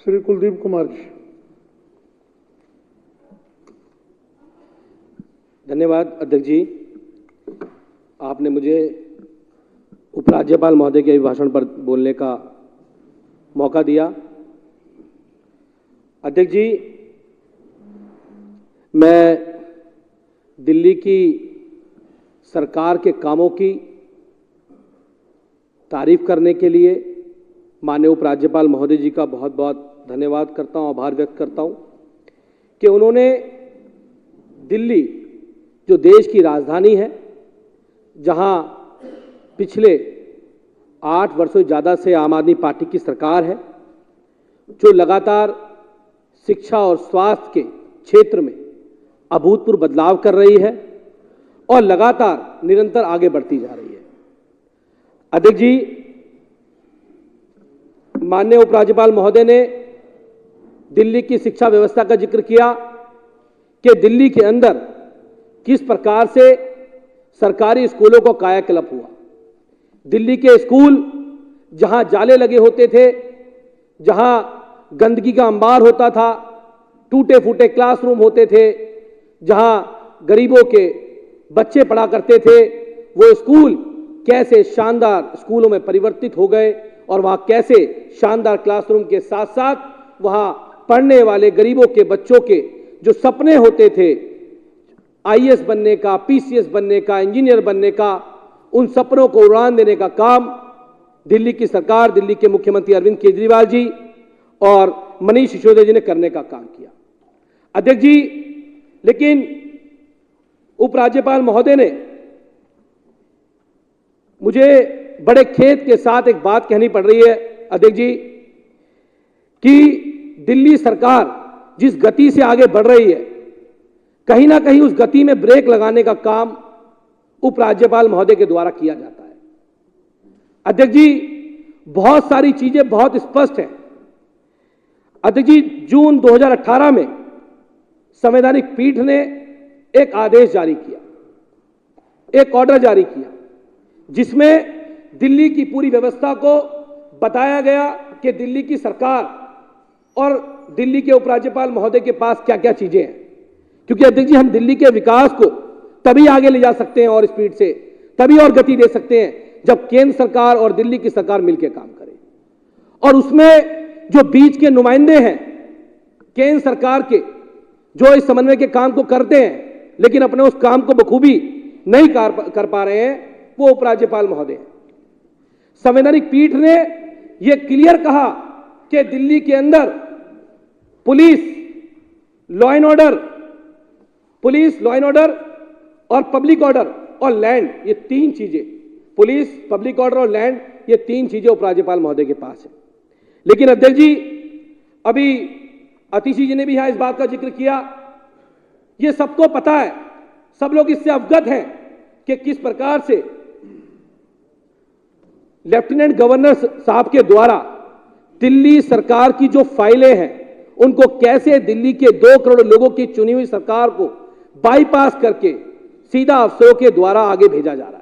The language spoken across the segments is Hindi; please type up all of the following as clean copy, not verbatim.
श्री कुलदीप कुमार जी। धन्यवाद अध्यक्ष जी, आपने मुझे उपराज्यपाल महोदय के अभिभाषण पर बोलने का मौका दिया। अध्यक्ष जी, मैं दिल्ली की सरकार के कामों की तारीफ करने के लिए माननीय उपराज्यपाल महोदय जी का बहुत बहुत धन्यवाद करता हूं, आभार व्यक्त करता हूं कि उन्होंने दिल्ली जो देश की राजधानी है, जहां पिछले 8 वर्षों से ज़्यादा से आम आदमी पार्टी की सरकार है, जो लगातार शिक्षा और स्वास्थ्य के क्षेत्र में अभूतपूर्व बदलाव कर रही है और लगातार निरंतर आगे बढ़ती जा रही है। अध्यक्ष जी, माननीय उपराज्यपाल महोदय ने दिल्ली की शिक्षा व्यवस्था का जिक्र किया कि दिल्ली के अंदर किस प्रकार से सरकारी स्कूलों को कायाकल्प हुआ। दिल्ली के स्कूल जहां जाले लगे होते थे, जहां गंदगी का अंबार होता था, टूटे फूटे क्लासरूम होते थे, जहां गरीबों के बच्चे पढ़ा करते थे, वो स्कूल कैसे शानदार स्कूलों में परिवर्तित हो गए और वहां कैसे शानदार क्लासरूम के साथ साथ वहां पढ़ने वाले गरीबों के बच्चों के जो सपने होते थे, आईएएस बनने का, पीसीएस बनने का, इंजीनियर बनने का, उन सपनों को उड़ान देने का काम दिल्ली की सरकार, दिल्ली के मुख्यमंत्री अरविंद केजरीवाल जी और मनीष सिसोदिया जी ने करने का काम किया। अध्यक्ष जी, लेकिन उपराज्यपाल महोदय ने मुझे बड़े खेद के साथ एक बात कहनी पड़ रही है अध्यक्ष जी, कि दिल्ली सरकार जिस गति से आगे बढ़ रही है, कहीं ना कहीं उस गति में ब्रेक लगाने का काम उपराज्यपाल महोदय के द्वारा किया जाता है। अध्यक्ष जी, बहुत सारी चीजें बहुत स्पष्ट हैं। अध्यक्ष जी, जून 2018 में संवैधानिक पीठ ने एक आदेश जारी किया, एक ऑर्डर जारी किया, जिसमें दिल्ली की पूरी व्यवस्था को बताया गया कि दिल्ली की सरकार और दिल्ली के उपराज्यपाल महोदय के पास क्या क्या चीजें हैं। क्योंकि अध्यक्ष जी, हम दिल्ली के विकास को तभी आगे ले जा सकते हैं और स्पीड से, तभी और गति दे सकते हैं, जब केंद्र सरकार और दिल्ली की सरकार मिलकर काम करे। और उसमें जो बीच के नुमाइंदे हैं केंद्र सरकार के, जो इस समन्वय के काम को करते हैं लेकिन अपने उस काम को बखूबी नहीं कर पा रहे हैं, वो उपराज्यपाल महोदय हैं। संवैधानिक पीठ ने यह क्लियर कहा कि दिल्ली के अंदर पुलिस, लॉ एंड ऑर्डर और पब्लिक ऑर्डर और लैंड, ये 3 चीजें, पुलिस, पब्लिक ऑर्डर और लैंड, ये 3 चीजें उपराज्यपाल महोदय के पास है। लेकिन अध्यक्ष जी, अभी अतिशी जी ने भी यहां इस बात का जिक्र किया, ये सबको पता है, सब लोग इससे अवगत हैं कि किस प्रकार से लेफ्टिनेंट गवर्नर साहब के द्वारा दिल्ली सरकार की जो फाइलें हैं, उनको कैसे दिल्ली के 2 करोड़ लोगों की चुनी हुई सरकार को बाईपास करके सीधा अफसरों के द्वारा आगे भेजा जा रहा है,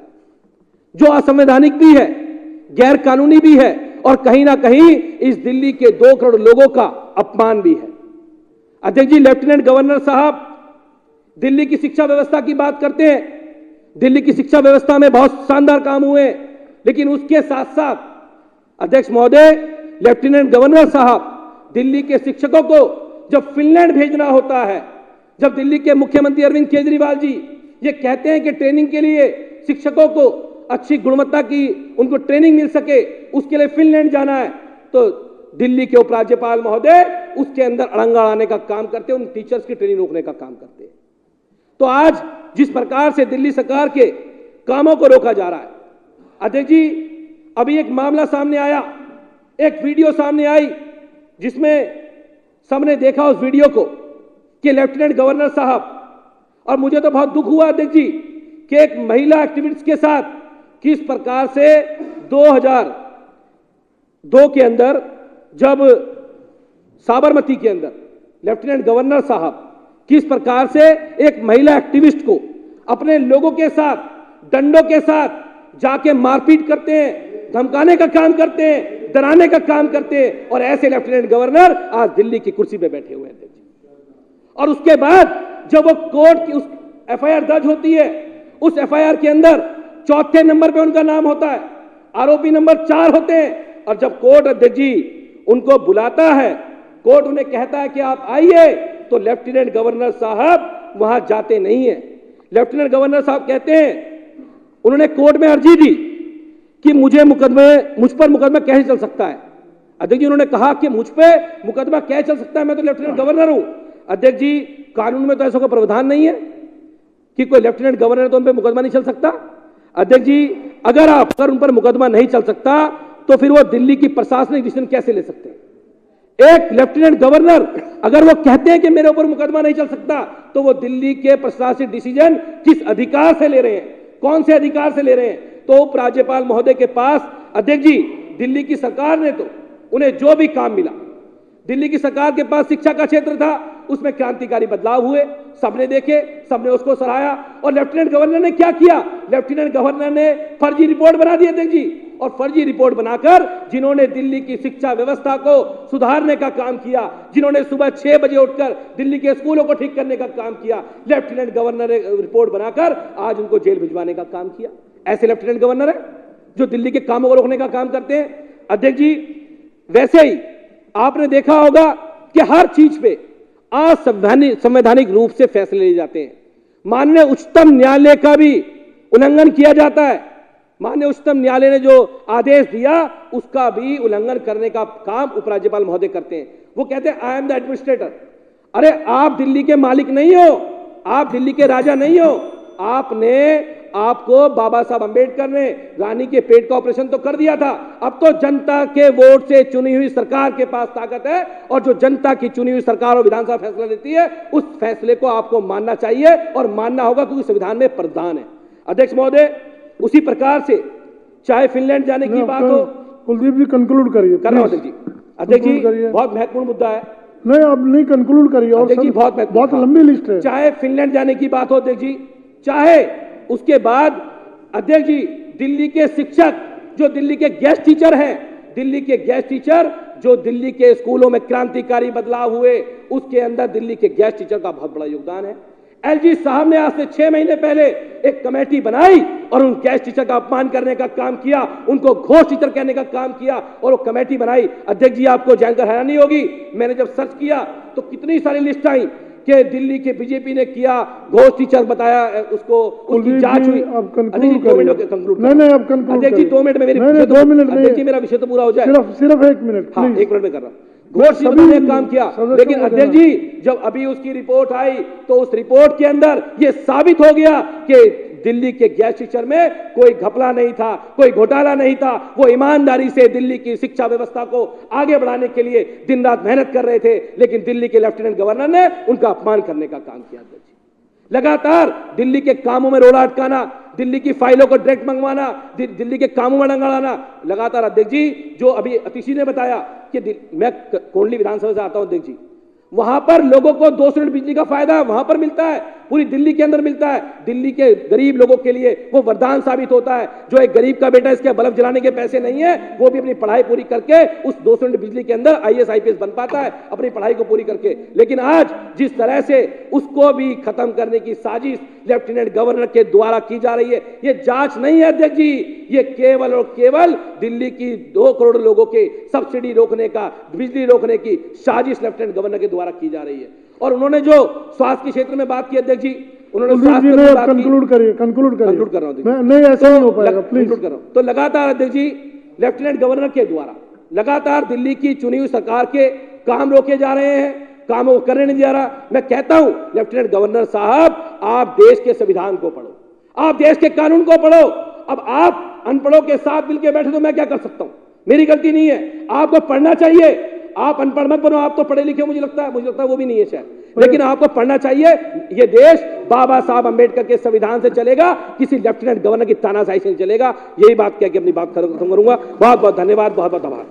जो असंवैधानिक भी है, गैर कानूनी भी है और कहीं ना कहीं इस दिल्ली के 2 करोड़ लोगों का अपमान भी है। अध्यक्ष जी, लेफ्टिनेंट गवर्नर साहब दिल्ली की शिक्षा व्यवस्था की बात करते हैं। दिल्ली की शिक्षा व्यवस्था में बहुत शानदार काम हुए, लेकिन उसके साथ साथ अध्यक्ष महोदय, लेफ्टिनेंट गवर्नर साहब दिल्ली के शिक्षकों को जब फिनलैंड भेजना होता है, जब दिल्ली के मुख्यमंत्री अरविंद केजरीवाल जी ये कहते हैं कि ट्रेनिंग के लिए शिक्षकों को अच्छी गुणवत्ता की उनको ट्रेनिंग मिल सके, उसके लिए फिनलैंड जाना है, तो दिल्ली के उपराज्यपाल महोदय उसके अंदर अड़ंगा आने का काम करते हैं, उन टीचर्स की ट्रेनिंग रोकने का काम करते हैं। तो आज जिस प्रकार से दिल्ली सरकार के कामों को रोका जा रहा है, अध्यक्ष जी, अभी एक मामला सामने आया, एक वीडियो सामने आई, जिसमें सबने देखा उस वीडियो को कि लेफ्टिनेंट गवर्नर साहब, और मुझे तो बहुत दुख हुआ अध्यक्ष जी कि एक महिला एक्टिविस्ट के साथ किस प्रकार से 2002 के अंदर, जब साबरमती के अंदर लेफ्टिनेंट गवर्नर साहब किस प्रकार से एक महिला एक्टिविस्ट को अपने लोगों के साथ डंडों के साथ जाके मारपीट करते हैं, धमकाने का काम करते हैं, डराने का काम करते हैं, और ऐसे लेफ्टिनेंट गवर्नर आज दिल्ली की कुर्सी पे बैठे हुए हैं। और उसके बाद जब वो कोर्ट की उस एफआईआर दर्ज होती है, उस एफआईआर के अंदर चौथे नंबर पे उनका नाम होता है, आरोपी नंबर 4 होते हैं। और जब कोर्ट अध्यक्ष जी उनको बुलाता है, कोर्ट उन्हें कहता है कि आप आइए, तो लेफ्टिनेंट गवर्नर साहब वहां जाते नहीं है। लेफ्टिनेंट गवर्नर साहब कहते हैं, उन्होंने कोर्ट में अर्जी दी कि मुझ पर मुकदमा कैसे चल सकता है। अध्यक्ष जी उन्होंने कहा कि मुझ पे मुकदमा कैसे चल सकता है, मैं तो लेफ्टिनेंट गवर्नर हूं। अध्यक्ष जी कानून में तो ऐसा कोई प्रावधान नहीं है कि कोई लेफ्टिनेंट गवर्नर है तो उन पर मुकदमा नहीं चल सकता। अध्यक्ष जी अगर उन पर मुकदमा नहीं चल सकता तो फिर वो दिल्ली की प्रशासनिक डिसीजन कैसे ले सकते हैं? एक लेफ्टिनेंट गवर्नर अगर वो कहते हैं कि मेरे ऊपर मुकदमा नहीं चल सकता, तो वो दिल्ली के प्रशासनिक डिसीजन किस अधिकार से ले रहे हैं, कौन से अधिकार से ले रहे हैं? तो उपराज्यपाल महोदय के पास अध्यक्ष जी दिल्ली की सरकार ने तो उन्हें जो भी काम मिला, दिल्ली की सरकार के पास शिक्षा का क्षेत्र था, उसमें क्रांतिकारी बदलाव हुए, सबने देखे, सबने उसको सराहा। और लेफ्टिनेंट गवर्नर ने क्या किया? लेफ्टिनेंट गवर्नर ने फर्जी रिपोर्ट बना दी अध्यक्ष जी, और फर्जी रिपोर्ट बनाकर जिन्होंने दिल्ली की शिक्षा व्यवस्था को सुधारने का काम किया, जिन्होंने सुबह 6 बजे उठकर दिल्ली के स्कूलों को ठीक करने का काम किया, लेफ्टिनेंट गवर्नर ने रिपोर्ट बनाकर आज उनको जेल भिजवाने का काम किया। ऐसे लेफ्टिनेंट गवर्नर है जो दिल्ली के कामों को रोकने का काम करते हैं। अध्यक्ष जी वैसे ही आपने देखा होगा कि हर चीज पे असंवैधानिक रूप से फैसले लिए जाते हैं। माननीय उच्चतम न्यायालय का भी उल्लंघन किया जाता है। माननीय उच्चतम न्यायालय ने जो आदेश दिया उसका भी उल्लंघन करने का काम उपराज्यपाल महोदय करते हैं। वो कहते हैं आई एम द एडमिनिस्ट्रेटर। अरे आप दिल्ली के मालिक नहीं हो, आप दिल्ली के राजा नहीं हो। आपको बाबा साहब अंबेडकर ने रानी के पेट का ऑपरेशन तो कर दिया था। अब तो जनता के वोट से चुनी हुई सरकार के पास ताकत है, और जो जनता की चुनी हुई सरकार और विधानसभा फैसला लेती है उस फैसले को आपको मानना चाहिए, और मानना होगा क्योंकि संविधान में प्रावधान है। अध्यक्ष महोदय उसी प्रकार से चाहे फिनलैंड जाने की बात हो, कुलदीप जी कंक्लूड करिए। कर रहा हूं अध्यक्ष जी। अध्यक्ष जी बहुत महत्वपूर्ण मुद्दा है। नहीं आप नहीं कंक्लूड करिए, और अध्यक्ष जी बहुत लंबी लिस्ट है। चाहे फिनलैंड जाने की बात हो अध्यक्ष जी, चाहे उसके बाद अध्यक्ष जी दिल्ली के शिक्षक जो दिल्ली के गेस्ट टीचर हैं, दिल्ली के गेस्ट टीचर जो दिल्ली के स्कूलों में क्रांतिकारी बदलाव हुए, उसके अंदर दिल्ली के गेस्ट टीचर का बहुत बड़ा योगदान है। एलजी साहब ने आज से 6 महीने पहले एक कमेटी बनाई और उन गेस्ट टीचर का अपमान करने का काम किया, उनको घोष टीचर कहने का काम किया, और वो कमेटी बनाई। अध्यक्ष जी आपको जानकर हैरानी होगी, मैंने जब सर्च किया तो कितनी सारी लिस्ट आई कि दिल्ली के बीजेपी ने किया, घोष टीचर बताया, उसको उसकी जांच हुई। अध्यक्ष जी 2 मिनट में कंक्लूड। नहीं आप कंक्लूड। अध्यक्ष जी 2 मिनट में, 2 मिनट में अध्यक्ष जी मेरा विषय तो पूरा हो जाए। सिर्फ 1 मिनट। हाँ 1 मिनट में कर रहा हूं। घोष टीचर ने काम किया, लेकिन अध्यक्ष जी जब अभी उसकी रिपोर्ट आई तो उस रिपोर्ट के अंदर यह साबित हो गया कि दिल्ली के गेस्ट टीचर में कोई घपला नहीं था, कोई घोटाला नहीं था। वो ईमानदारी से दिल्ली की शिक्षा व्यवस्था को आगे बढ़ाने के लिए दिन रात मेहनत कर रहे थे, लेकिन दिल्ली के लेफ्टिनेंट गवर्नर ने उनका अपमान करने का काम किया। लगातार दिल्ली के कामों में रोड़ा अटकाना, दिल्ली की फाइलों को डायरेक्ट मंगवाना, दिल्ली के कामों में डंगाना, लगातार। अध्यक्ष जी जो अभी अतिशी ने बताया कि मैं कोंडली विधानसभा से आता हूं अध्यक्ष जी, वहां पर लोगों को 200 यूनिट बिजली का फायदा वहां पर मिलता है, पूरी दिल्ली के अंदर मिलता है। दिल्ली के गरीब लोगों के लिए वो वरदान साबित होता है। जो एक गरीब का बेटा इसके बल्ब जलाने के पैसे नहीं है, वो भी अपनी पढ़ाई पूरी करके उस 200 यूनिट बिजली के अंदर IAS IPS बन पाता है अपनी पढ़ाई को पूरी करके। लेकिन आज जिस तरह से उसको भी खत्म करने की साजिश लेफ्टिनेंट गवर्नर के द्वारा की जा रही है, ये जांच नहीं है अध्यक्ष जी, ये केवल और केवल दिल्ली की 2 करोड़ लोगों के सब्सिडी रोकने का, बिजली रोकने की साजिश लेफ्टिनेंट गवर्नर के द्वारा की जा रही है। और उन्होंने जो स्वास्थ्य के क्षेत्र में बात की अध्यक्ष जी, उन्होंने स्वास्थ्य में बात की। कंक्लूड कर रहा हूं, नहीं ऐसा नहीं हो पाएगा, प्लीज कंक्लूड कर रहा हूं। तो लगातार अध्यक्ष जी लेफ्टिनेंट गवर्नर के द्वारा लगातार दिल्ली की चुनी हुई सरकार के काम रोके जा रहे हैं, कामों को करने नहीं जा रहा। मैं कहता हूं लेफ्टिनेंट गवर्नर साहब, आप देश के संविधान को पढ़ो, आप देश के कानून को पढ़ो। अब आप अनपढ़ों के साथ मिलकर बैठे तो मैं क्या कर सकता हूं? मेरी गलती नहीं है, आपको पढ़ना चाहिए। आप अनपढ़ मत बनो, आप तो पढ़े लिखे, मुझे लगता है वो भी नहीं है शायद, लेकिन आपको पढ़ना चाहिए। ये देश बाबा साहब अंबेडकर के संविधान से चलेगा, किसी लेफ्टिनेंट गवर्नर की तानाशाही से नहीं चलेगा। यही बात कह के अपनी बात खत्म करूंगा। बहुत बहुत धन्यवाद, बहुत बहुत आभार।